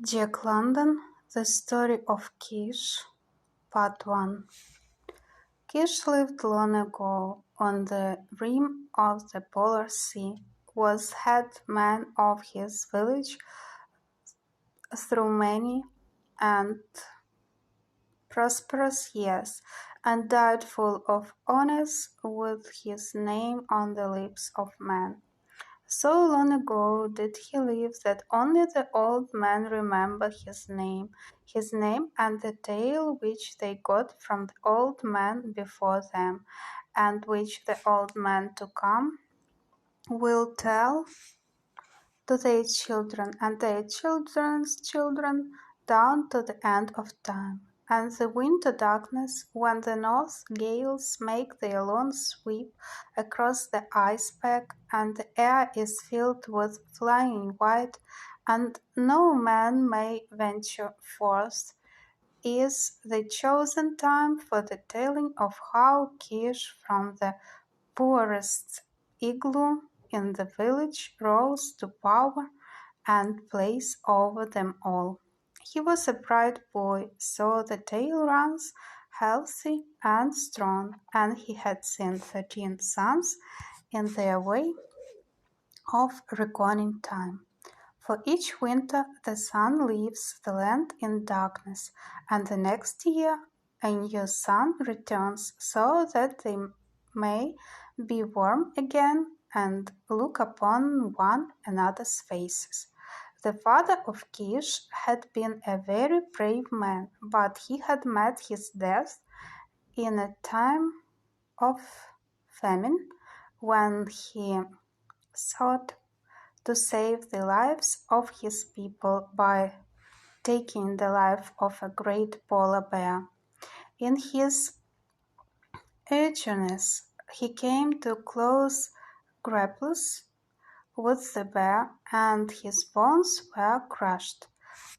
Jack London, The Story of Keesh, Part 1. Keesh lived long ago on the rim of the Polar Sea, was head man of his village through many and prosperous years, and died full of honors with his name on the lips of men. So long ago did he live that only the old men remember his name and the tale which they got from the old men before them, and which the old men to come will tell to their children and their children's children down to the end of time. And the winter darkness, when the north gales make their long sweep across the ice pack, and the air is filled with flying white, and no man may venture forth, is the chosen time for the telling of how Kish from the poorest igloo in the village rose to power and place over them all. He was a bright boy, so the tale runs, healthy and strong, and he had seen 13 sons in their way of reckoning time. For each winter the sun leaves the land in darkness, and the next year a new sun returns, so that they may be warm again and look upon one another's faces. The father of Kish had been a very brave man, but he had met his death in a time of famine, when he sought to save the lives of his people by taking the life of a great polar bear. In his eagerness, he came to close grapples with the bear, and his bones were crushed.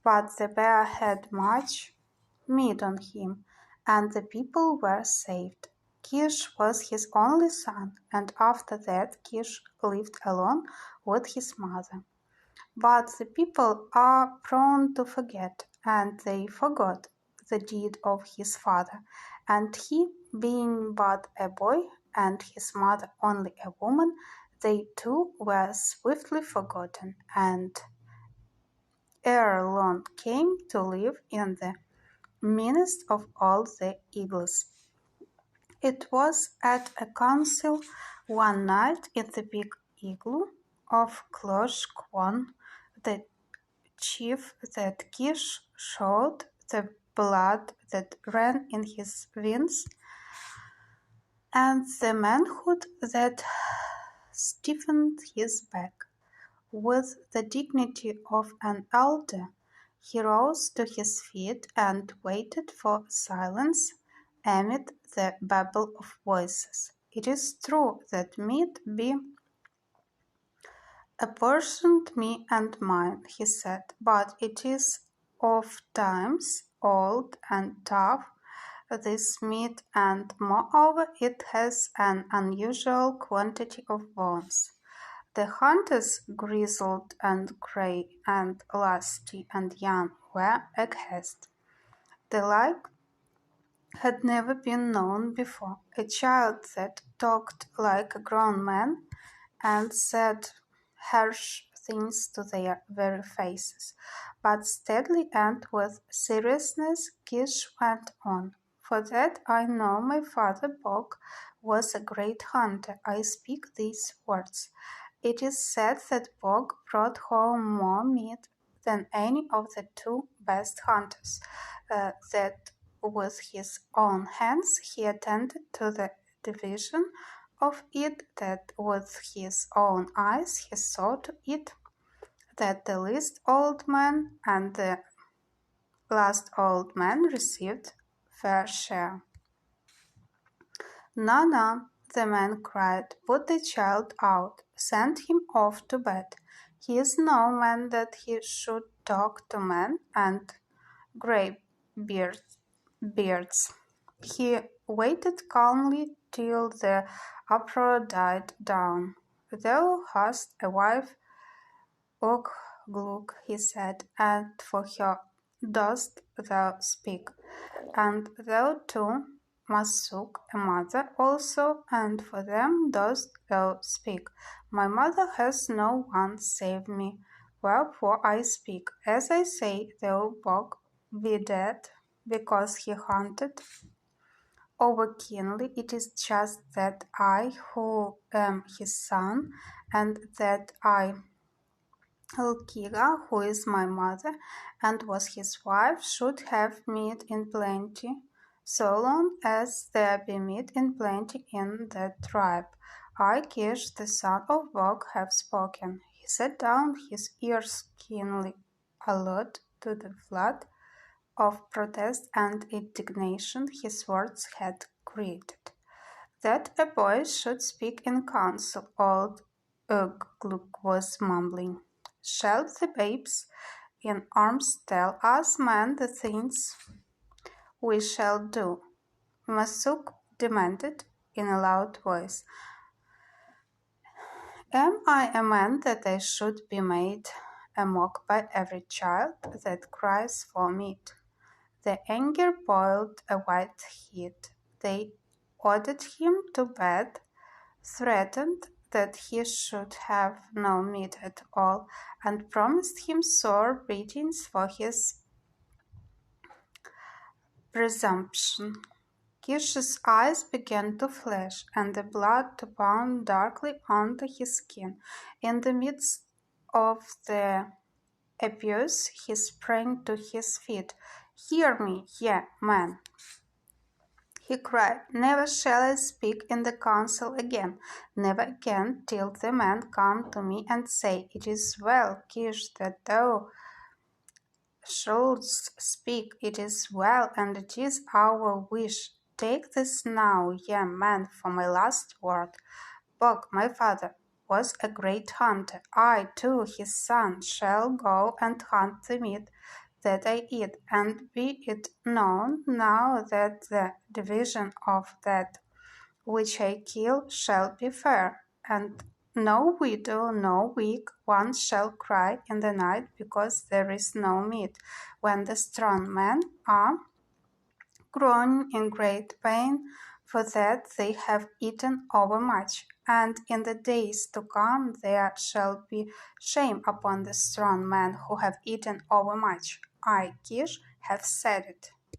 But the bear had much meat on him, and the people were saved. Kish was his only son, and after that Kish lived alone with his mother. But the people are prone to forget, and they forgot the deed of his father, and he, being but a boy, and his mother only a woman, they too were swiftly forgotten, and ere long came to live in the meanest of all the eagles. It was at a council one night in the big igloo of Klosh Kwan, the chief, that Kish showed the blood that ran in his veins, and the manhood that stiffened his back. With the dignity of an elder, he rose to his feet and waited for silence amid the babel of voices. It is true that meat be apportioned me and mine, he said, but it is of times old and tough, this meat, and moreover it has an unusual quantity of bones. The hunters, grizzled and grey and lusty and young, were aghast. The like had never been known before. A child that talked like a grown man and said harsh things to their very faces. But steadily and with seriousness Kish went on. For that I know my father Bog was a great hunter. I speak these words. It is said that Bog brought home more meat than any of the two best hunters, that with his own hands he attended to the division of it, that with his own eyes he saw to it that the least old man and the last old man received fair share. No, no, the man cried, put the child out, send him off to bed. He is no man that he should talk to men and grey beards. He waited calmly till the uproar died down. Thou hast a wife, Gluk, he said, and for her dost thou speak, and thou too, Masuk, a mother also, and for them dost thou speak. My mother has no one save me, wherefore I speak. As I say, thou Bog be dead, because he hunted over keenly. It is just that I, who am his son, and that I, Elkira, who is my mother, and was his wife, should have meat in plenty, so long as there be meat in plenty in that tribe. I, Kish, the son of Bog, have spoken. He set down his ears keenly, alert to the flood of protest and indignation his words had created. That a boy should speak in council, old Gluck was mumbling. Shall the babes in arms tell us men the things we shall do? Masuk demanded in a loud voice. Am I a man that I should be made a mock by every child that cries for meat? The anger boiled a white heat. They ordered him to bed, threatened that he should have no meat at all, and promised him sore beatings for his presumption. Kish's eyes began to flash, and the blood to pound darkly under his skin. In the midst of the abuse, he sprang to his feet. "Hear me, ye men!" he cried. "Never shall I speak in the council again, never again, till the men come to me and say, It is well, Kish, that thou shouldst speak. It is well, and it is our wish. Take this now, ye men, for my last word. Bog, my father, was a great hunter. I, too, his son, shall go and hunt the meat that I eat, and be it known now that the division of that which I kill shall be fair, and no widow, no weak one shall cry in the night because there is no meat, when the strong men are groaning in great pain, for that they have eaten overmuch. And in the days to come there shall be shame upon the strong men who have eaten overmuch. I, Kish, have said it.